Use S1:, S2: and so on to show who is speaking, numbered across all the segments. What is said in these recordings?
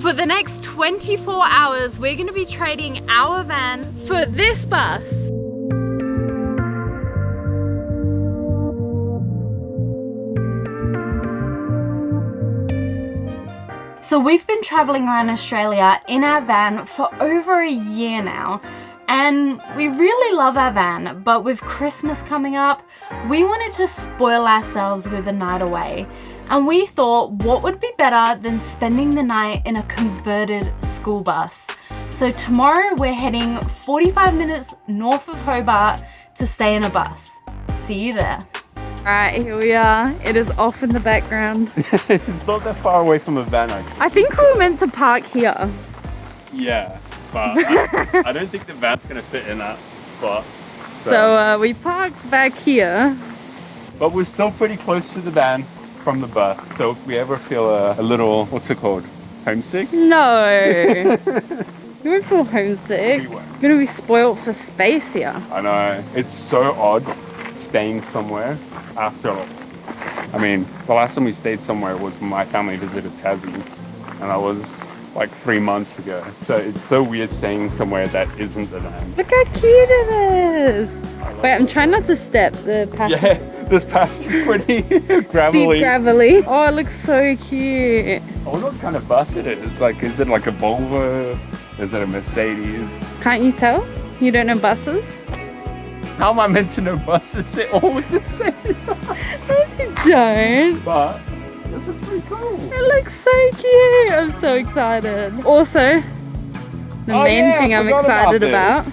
S1: For the next 24 hours, we're gonna be trading our van for this bus. So we've been traveling around Australia in our van for over a year now, and we really love our van, but with Christmas coming up, we wanted to spoil ourselves with a night away. And we thought, what would be better than spending the night in a converted school bus? So tomorrow we're heading 45 minutes north of Hobart to stay in a bus. See you there. Alright, here we are. It is off in the background.
S2: It's not that far away from the van,
S1: I think we were meant to park here.
S2: Yeah, but I don't think the van's gonna fit in that spot.
S1: So we parked back here.
S2: But we're still pretty close to the van from the bus. So if we ever feel a little, what's it called? Homesick?
S1: No. You won't feel homesick.
S2: We won't.
S1: You're gonna be spoiled for space here.
S2: I know. It's so odd staying somewhere after, I mean, the last time we stayed somewhere was when my family visited Tassie, and that was like 3 months ago. So it's so weird staying somewhere that isn't the van.
S1: Look how cute it is. Wait, I'm trying not to step. The path
S2: Yeah, this path is pretty gravelly.
S1: Steep gravelly. Oh, it looks so cute.
S2: I wonder what kind of bus it is. Like, is it like a Volvo? Is it a Mercedes?
S1: Can't you tell? You don't know buses?
S2: How am I meant to know buses? They're all the same.
S1: You don't.
S2: But this is pretty cool.
S1: It looks so cute. I'm so excited. Also, the main thing I'm excited about.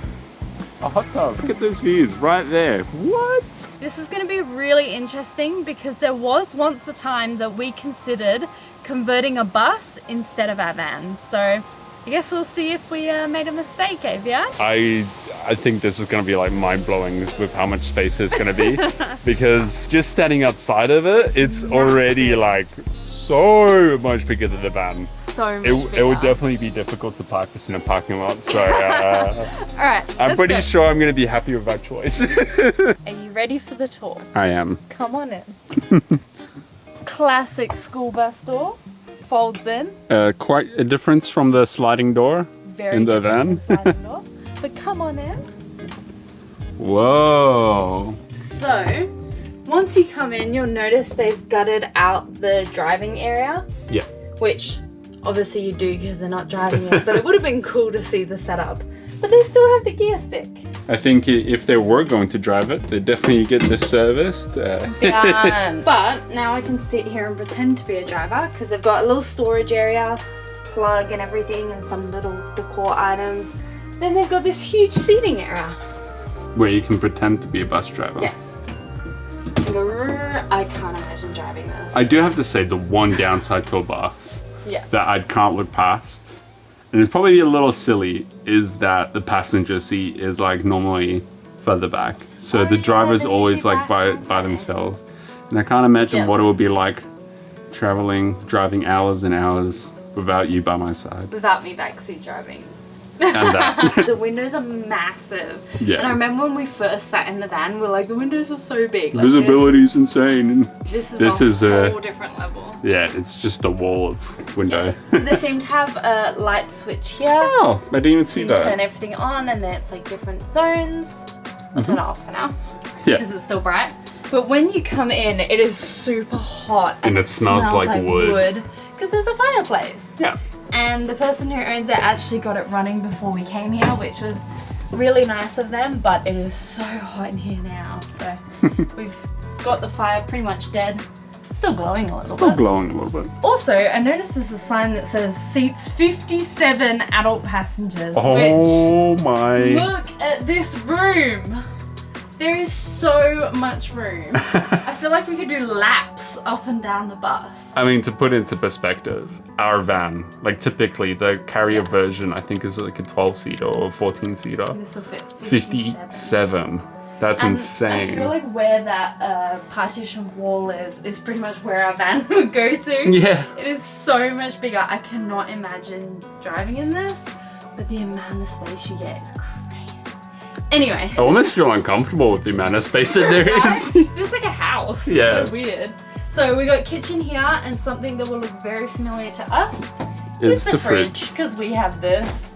S2: A hot tub. Look at those views right there. What?
S1: This is going to be really interesting because there was once a time that we considered converting a bus instead of our van. So I guess we'll see if we made a mistake, Avian.
S2: I think this is going to be like mind-blowing with how much space there's going to be. Because just standing outside of it, it's already like so much bigger than the van.
S1: So much bigger.
S2: It would definitely be difficult to park this in a parking lot. So
S1: Alright,
S2: I'm pretty sure I'm going to be happy with that choice.
S1: Are you ready for the tour?
S2: I am.
S1: Come on in. Classic school bus door. Folds in.
S2: Quite a difference from the sliding door in the van.
S1: Sliding door. But come on in.
S2: Whoa.
S1: So, once you come in, you'll notice they've gutted out the driving area.
S2: Yeah.
S1: Which, obviously you do because they're not driving it, but it would have been cool to see the setup. But they still have the gear stick.
S2: I think if they were going to drive it, they'd definitely get this serviced.
S1: Yeah. But now I can sit here and pretend to be a driver because they've got a little storage area, plug and everything, and some little decor items. Then they've got this huge seating area.
S2: Where you can pretend to be a bus driver.
S1: Yes. I can't imagine driving this.
S2: I do have to say the one downside to a bus that I can't look past, and it's probably a little silly, is that the passenger seat is like normally further back. So the driver's always like by themselves. And I can't imagine what it would be like driving hours and hours without you by my side.
S1: Without me backseat driving.
S2: And that.
S1: The windows are massive.
S2: Yeah.
S1: And I remember when we first sat in the van, we were like, the windows are so big. Like,
S2: Visibility is insane.
S1: This is a whole different level.
S2: Yeah, it's just a wall of window.
S1: Yes. They seem to have a light switch here.
S2: Oh, I didn't even see
S1: you
S2: that.
S1: Turn everything on and then it's like different zones. I'll turn it off for now.
S2: Yeah.
S1: Because it's still bright. But when you come in, it is super hot.
S2: And it smells like wood.
S1: Because there's a fireplace.
S2: Yeah.
S1: And the person who owns it actually got it running before we came here, which was really nice of them, but it is so hot in here now. So we've got the fire pretty much dead. Still glowing a little bit.
S2: Still glowing a little bit.
S1: Also, I noticed there's a sign that says seats 57 adult passengers.
S2: Oh
S1: which,
S2: my.
S1: Look at this room. There is so much room. I feel like we could do laps up and down the bus.
S2: I mean, to put into perspective, our van, like typically the carrier version, I think is like a 12-seater or 14-seater.
S1: This will fit
S2: 57. That's insane.
S1: I feel like where that partition wall is pretty much where our van would go to.
S2: Yeah.
S1: It is so much bigger. I cannot imagine driving in this, but the amount of space you get is crazy. Anyway.
S2: I almost feel uncomfortable with the amount of space that there is.
S1: It feels like a house.
S2: Yeah.
S1: It's so weird. So we got kitchen here and something that will look very familiar to us
S2: is the fridge.
S1: Because we have this.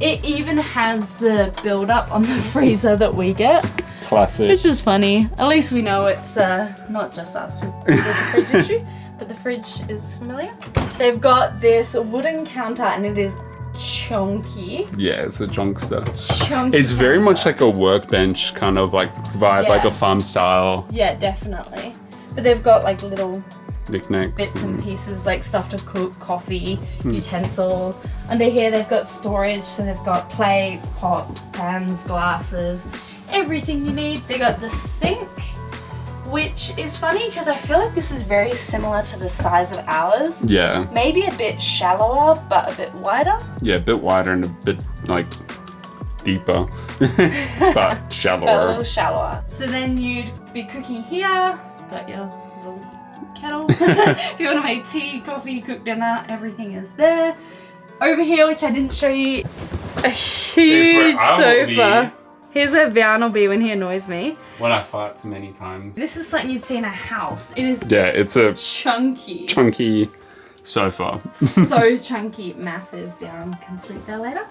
S1: It even has the build-up on the freezer that we get.
S2: Classic.
S1: It's just funny. At least we know it's not just us with the fridge issue, but the fridge is familiar. They've got this wooden counter and it is chunky.
S2: Yeah, it's a chunkster.
S1: Chunky
S2: It's very
S1: counter.
S2: much like a workbench kind of like vibe,
S1: Yeah.
S2: like a farm style.
S1: Yeah, definitely. But they've got like little
S2: Knickknacks.
S1: bits and pieces, like stuff to cook, coffee, utensils. Under here they've got storage, so they've got plates, pots, pans, glasses, everything you need. They got the sink, which is funny because I feel like this is very similar to the size of ours.
S2: Yeah.
S1: Maybe a bit shallower, but a bit wider.
S2: Yeah, a bit wider and a bit like deeper, but shallower.
S1: But a little shallower. So then you'd be cooking here. Got your little kettle. If you want to make tea, coffee, cook dinner, everything is there. Over here, which I didn't show you, a huge sofa. Here's where Vian will be when he annoys me.
S2: When I fart too many times.
S1: This is something you'd see in a house. It is
S2: It's a
S1: chunky.
S2: chunky sofa.
S1: So chunky, massive. Vian can sleep there later.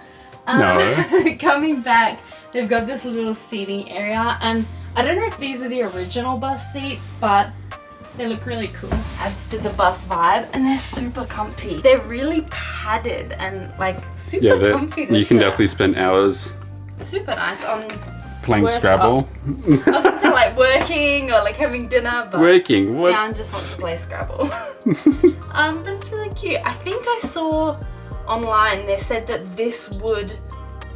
S2: No.
S1: Coming back, they've got this little seating area, and I don't know if these are the original bus seats, but they look really cool. Adds to the bus vibe, and they're super comfy. They're really padded and like super comfy to
S2: you can
S1: sit.
S2: definitely spend hours
S1: Super nice on
S2: playing
S1: work
S2: Scrabble.
S1: I was gonna say like working or like having dinner, but
S2: Working? What?
S1: Jan just wants to play Scrabble. But it's really cute. I think I saw online they said that this wood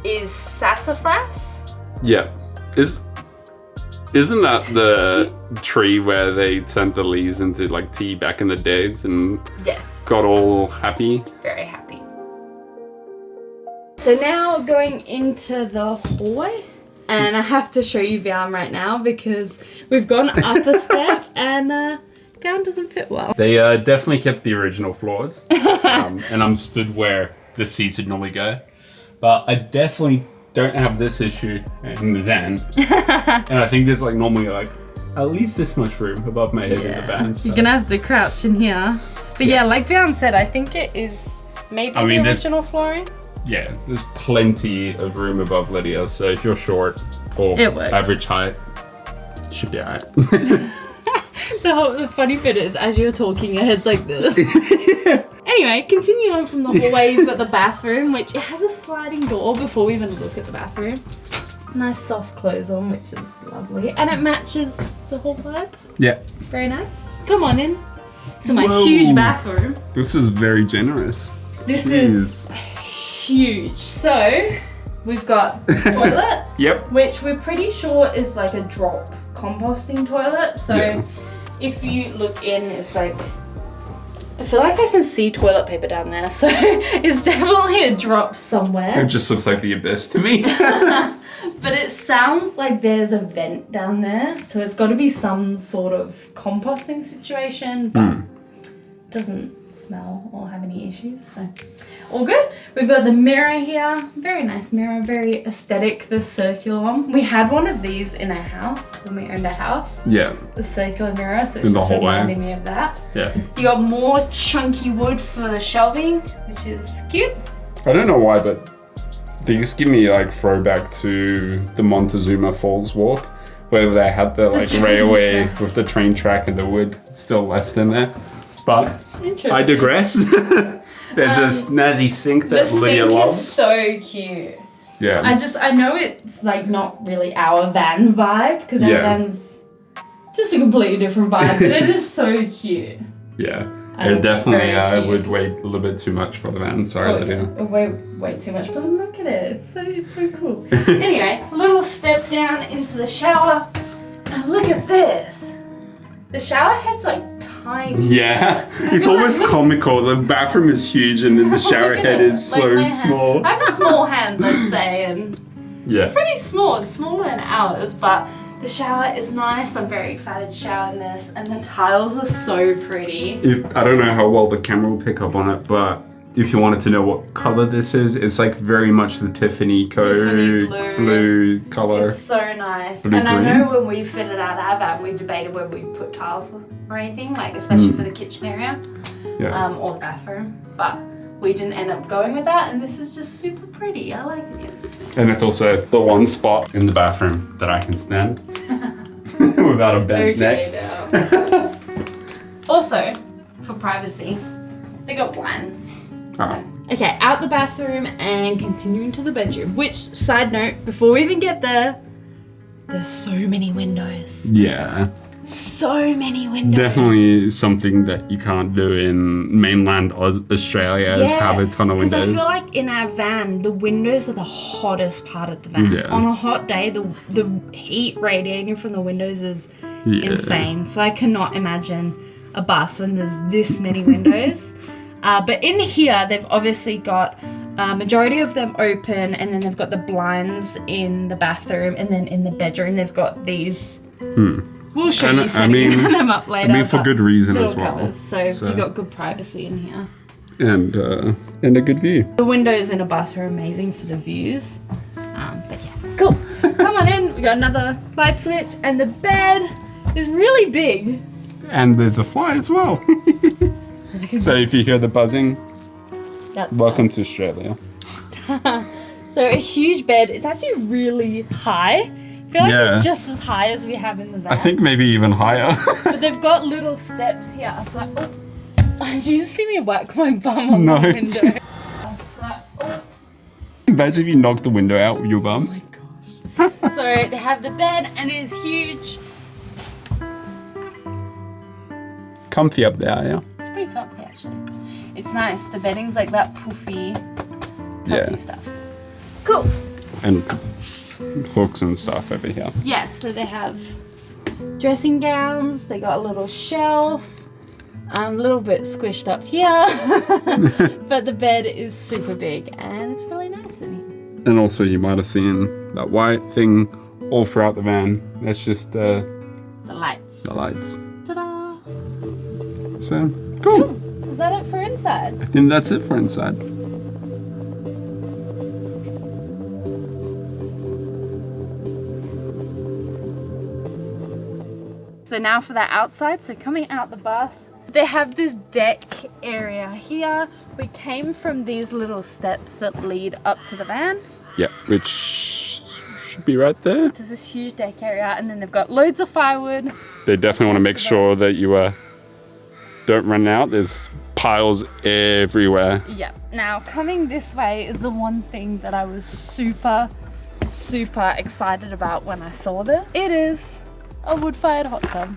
S1: is sassafras.
S2: Yeah. Isn't that the tree where they turned the leaves into like tea back in the days and
S1: Yes.
S2: got all happy?
S1: Very happy. So now going into the hallway, and I have to show you Vian right now because we've gone up a step and Vian doesn't fit well.
S2: They definitely kept the original floors, and I'm stood where the seats would normally go. But I definitely don't have this issue in the van. And I think there's like normally like at least this much room above my head in the van. So.
S1: You're gonna have to crouch in here. But yeah, like Vian said, I think it is maybe the original flooring.
S2: Yeah, there's plenty of room above Lydia, so if you're short or
S1: It works.
S2: average height, should be alright.
S1: The funny bit is, as you're talking, your head's like this. Anyway, continuing on from the hallway, you've got the bathroom, which it has a sliding door before we even look at the bathroom. Nice soft clothes on, which is lovely. And it matches the whole vibe.
S2: Yeah.
S1: Very nice. Come on in. To my
S2: Whoa.
S1: huge bathroom.
S2: This is very generous.
S1: This
S2: Jeez.
S1: is huge. So, we've got the toilet.
S2: Yep.
S1: Which we're pretty sure is like a drop composting toilet. So
S2: Yeah.
S1: if you look in, it's like, I feel like I can see toilet paper down there. So it's definitely a drop somewhere.
S2: It just looks like the abyss to me.
S1: But it sounds like there's a vent down there. So it's got to be some sort of composting situation. But it doesn't smell or have any issues, so all good. We've got the mirror here, very nice mirror, very aesthetic, the circular one. We had one of these in our house when we owned a house.
S2: Yeah.
S1: The circular mirror, so it's
S2: In the
S1: just
S2: hallway.
S1: reminding me of that.
S2: Yeah.
S1: You got more chunky wood for the shelving, which is cute.
S2: I don't know why, but these give me like throwback to the Montezuma Falls walk, where they had the like
S1: train
S2: railway
S1: track.
S2: with the train track and the wood still left in there. But
S1: Interesting.
S2: I digress. There's a snazzy sink
S1: The
S2: that
S1: sink
S2: Lydia
S1: is
S2: loves.
S1: so cute.
S2: Yeah.
S1: I know it's like not really our van vibe, because our
S2: Yeah.
S1: van's just a completely different vibe, but it is so cute.
S2: Yeah.
S1: I
S2: It
S1: think
S2: definitely
S1: it's very cute.
S2: would wait a little bit too much for the van. Sorry,
S1: Oh,
S2: Lydia.
S1: yeah. Way too much, but look at it. It's so cool. Anyway, a little step down into the shower. And look at this. The shower head's like tiny.
S2: Yeah, it's
S1: feel
S2: almost
S1: like-
S2: comical. The bathroom is huge and then the shower
S1: Look at
S2: head
S1: it.
S2: is
S1: Like
S2: so
S1: my hand.
S2: small.
S1: I have small hands, I'd say, and
S2: Yeah.
S1: pretty small. It's smaller than ours, but the shower is nice. I'm very excited to shower in this, and the tiles are so pretty.
S2: I don't know how well the camera will pick up on it, but if you wanted to know what color this is, it's like very much the Tiffany
S1: Tiffany
S2: blue color.
S1: It's so nice.
S2: Blue
S1: And I
S2: green.
S1: know when we fitted out our van, we debated whether we put tiles or anything, like especially for the kitchen area,
S2: Yeah.
S1: or the bathroom. But we didn't end up going with that, and this is just super pretty. I like it.
S2: And it's also the one spot in the bathroom that I can stand without a bent neck.
S1: Now. Also, for privacy, they got blinds. So. Okay, out the bathroom and continuing to the bedroom. Which, side note, before we even get there, there's so many windows.
S2: Yeah.
S1: So many windows.
S2: Definitely something that you can't do in mainland Australia is have a ton of windows.
S1: Because I feel like in our van, the windows are the hottest part of the van.
S2: Yeah.
S1: On a hot day, the heat radiating from the windows is insane. So I cannot imagine a bus when there's this many windows. But in here, they've obviously got majority of them open, and then they've got the blinds in the bathroom, and then in the bedroom they've got these. We'll show you setting them up later.
S2: I mean, for good reason as well.
S1: Covers, so you got good privacy in here.
S2: And a good view.
S1: The windows in a bus are amazing for the views. But yeah, cool. Come on in. We got another light switch, and the bed is really big.
S2: And there's a fly as well. So if you hear the buzzing, welcome to Australia.
S1: So a huge bed. It's actually really high. I feel like it's just as high as we have in the van.
S2: I think maybe even higher.
S1: But they've got little steps here. So, did you just see me whack my bum on the window?
S2: Imagine if you knocked the window out with your bum.
S1: Oh my gosh. So they have the bed, and it is huge.
S2: Comfy up there, yeah?
S1: It's pretty comfy actually. It's nice. The bedding's like that poofy, comfy stuff. Cool.
S2: And hooks and stuff over here.
S1: Yeah, so they have dressing gowns. They got a little shelf. A little bit squished up here. But the bed is super big, and it's really nice in here.
S2: And also you might have seen that white thing all throughout the van. That's just the
S1: lights.
S2: The lights.
S1: Ta-da!
S2: So, cool.
S1: Is that it for inside?
S2: I think that's it for inside.
S1: So now for the outside, so coming out the bus, they have this deck area here. We came from these little steps that lead up to the van.
S2: Yeah, which should be right there.
S1: There's this huge deck area, and then they've got loads of firewood.
S2: They definitely want to make sure that you don't run out. There's piles everywhere.
S1: Yeah. Now, coming this way is the one thing that I was super excited about when I saw them. It is a wood-fired hot tub.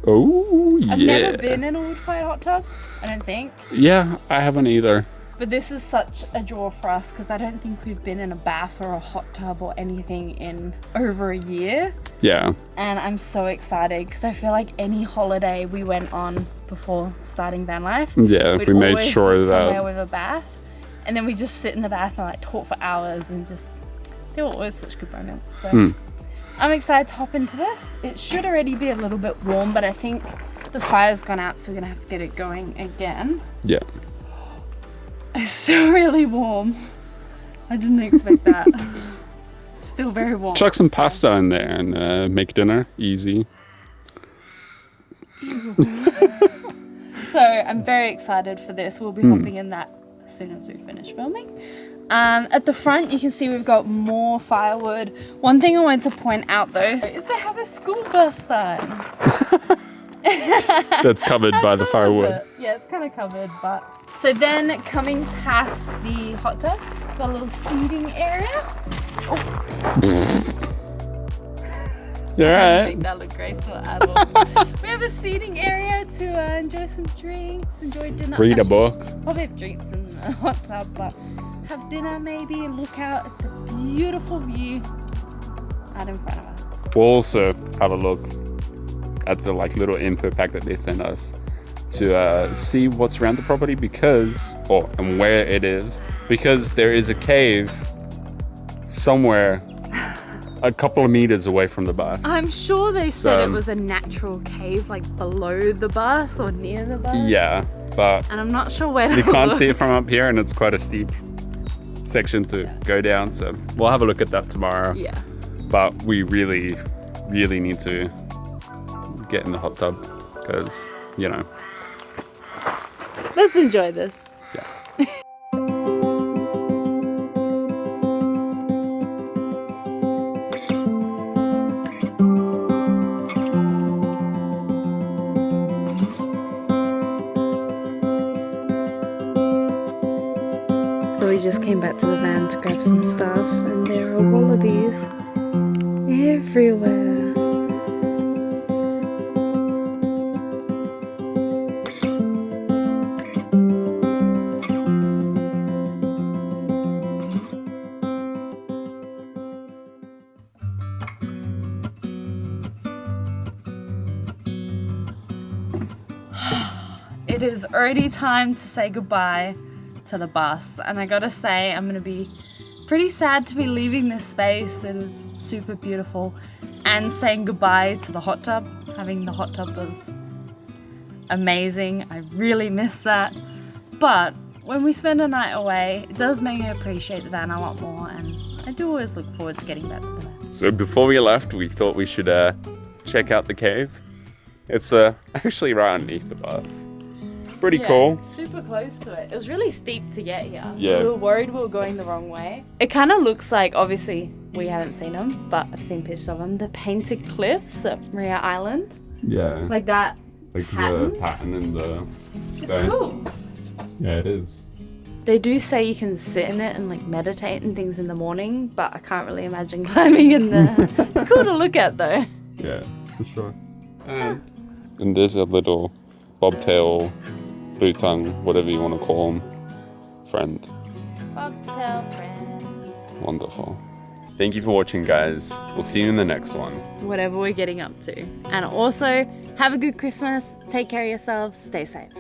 S2: Oh, yeah.
S1: I've never been in a wood-fired hot tub, I don't think.
S2: Yeah, I haven't either.
S1: But this is such a draw for us because I don't think we've been in a bath or a hot tub or anything in over a year.
S2: Yeah.
S1: And I'm so excited because I feel like any holiday we went on before starting van life,
S2: we made sure that
S1: somewhere with a bath, and then we just sit in the bath and like talk for hours, and just they were always such good moments. So I'm excited to hop into this. It should already be a little bit warm, but I think the fire's gone out, so we're gonna have to get it going again.
S2: Yeah.
S1: It's still really warm. I didn't expect that. Still very warm.
S2: Chuck some pasta in there and make dinner easy.
S1: So I'm very excited for this. We'll be hopping in that as soon as we finish filming. At the front you can see we've got more firewood. One thing I wanted to point out though is they have a school bus sign.
S2: That's covered by the firewood.
S1: Yeah, it's kind of covered, but... So then coming past the hot tub, got a little seating area.
S2: You're right.
S1: I think that looked graceful at all. We have a seating area to enjoy some drinks, enjoy dinner.
S2: Read a book.
S1: Probably have drinks in the hot tub, but have dinner maybe and look out at the beautiful view out in front of us.
S2: We'll also have a look at the little info pack that they sent us to see what's around the property and where it is, because there is a cave somewhere a couple of meters away from the bus.
S1: I'm sure they said it was a natural cave below the bus or near the bus.
S2: Yeah, but
S1: and I'm not sure where to
S2: you can't
S1: look.
S2: see it from up here, and it's quite a steep section to go down, so we'll have a look at that tomorrow.
S1: Yeah.
S2: But we really need to get in the hot tub because,
S1: Let's enjoy this.
S2: Yeah.
S1: So we just came back to the van to grab some stuff, and there are wallabies everywhere. It is already time to say goodbye to the bus, and I gotta say I'm gonna be pretty sad to be leaving this space. It is super beautiful, and saying goodbye to the hot tub. Having the hot tub was amazing. I really miss that, but when we spend a night away, it does make me appreciate the van a lot more, and I do always look forward to getting back to the van.
S2: So before we left, we thought we should check out the cave. It's actually right underneath the bus. Pretty cool.
S1: Super close to it. It was really steep to get here.
S2: Yeah.
S1: So we were worried we were going the wrong way. It kind of looks like, obviously, we haven't seen them, but I've seen pictures of them. The painted cliffs at Maria Island.
S2: Yeah.
S1: Like that.
S2: Like
S1: pattern.
S2: the pattern in the stone.
S1: It's cool.
S2: Yeah, it is.
S1: They do say you can sit in it and like meditate and things in the morning, but I can't really imagine climbing in there. It's cool to look at though.
S2: Yeah, for sure. And there's a little bobtail, blue-tongue, whatever you want to call him, friend.
S1: Bobtail friend.
S2: Wonderful. Thank you for watching, guys. We'll see you in the next one.
S1: Whatever we're getting up to. And also, have a good Christmas. Take care of yourselves. Stay safe.